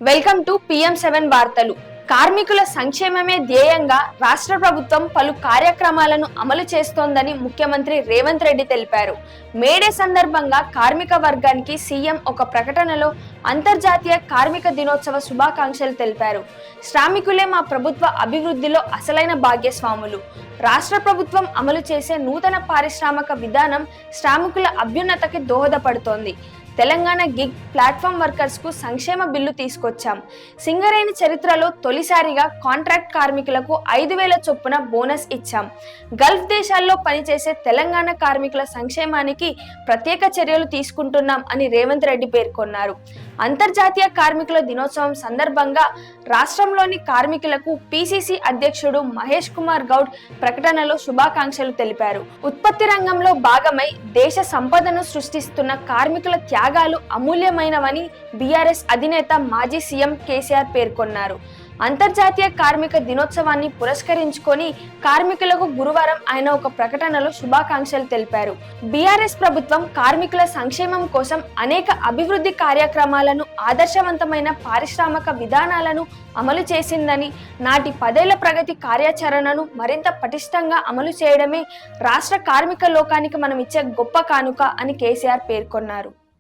Welcome to PM7 వార్తలు. కార్మికుల సంక్షేమమే ధ్యేయంగా రాష్ట్ర ప్రభుత్వం పలు కార్యక్రమాలను అమలు చేస్తోందని ముఖ్యమంత్రి రేవంత్ రెడ్డి తెలిపారు. మేడే సందర్భంగా కార్మిక వర్గానికి సీఎం ఒక ప్రకటనలో అంతర్జాతీయ కార్మిక దినోత్సవ శుభాకాంక్షలు తెలిపారు. శ్రామికులే మా ప్రభుత్వ అభివృద్ధిలో అసలైన భాగ్యస్వాములు. రాష్ట్ర ప్రభుత్వం అమలు చేసే నూతన పారిశ్రామిక విధానం శ్రామికుల అభ్యున్నతకి దోహదపడుతోంది. తెలంగాణ గిగ్ ప్లాట్ఫామ్ వర్కర్స్ కు సంక్షేమ బిల్లు తీసుకొచ్చాం. సింగరేణి చరిత్రలో తొలిసారిగా కాంట్రాక్ట్ కార్మికులకు 5,000 చొప్పున బోనస్ ఇచ్చాం. గల్ఫ్ దేశాల్లో పనిచేసే తెలంగాణ కార్మికుల సంక్షేమానికి ప్రత్యేక చర్యలు తీసుకుంటున్నాం అని రేవంత్ రెడ్డి పేర్కొన్నారు. అంతర్జాతీయ కార్మికుల దినోత్సవం సందర్భంగా రాష్ట్రంలోని కార్మికులకు PCC అధ్యక్షుడు మహేష్ కుమార్ గౌడ్ ప్రకటనలో శుభాకాంక్షలు తెలిపారు. ఉత్పత్తి రంగంలో భాగమై దేశ సంపదను సృష్టిస్తున్న కార్మికుల త్యాగాలు అమూల్యమైనవని BRS అధినేత మాజీ సీఎం కేసీఆర్ పేర్కొన్నారు. అంతర్జాతీయ కార్మిక దినోత్సవాన్ని పురస్కరించుకొని కార్మికులకు గురువారం ఆయన ఒక ప్రకటనలో శుభాకాంక్షలు తెలిపారు. BRS ప్రభుత్వం కార్మికుల సంక్షేమం కోసం అనేక అభివృద్ధి కార్యక్రమాలను, ఆదర్శవంతమైన పారిశ్రామిక విధానాలను అమలు చేసిందని, నాటి 10 ఏళ్ల ప్రగతి కార్యాచరణను మరింత పటిష్టంగా అమలు చేయడమే రాష్ట్ర కార్మిక లోకానికి మనం ఇచ్చే గొప్ప కానుక అని కేసీఆర్ పేర్కొన్నారు.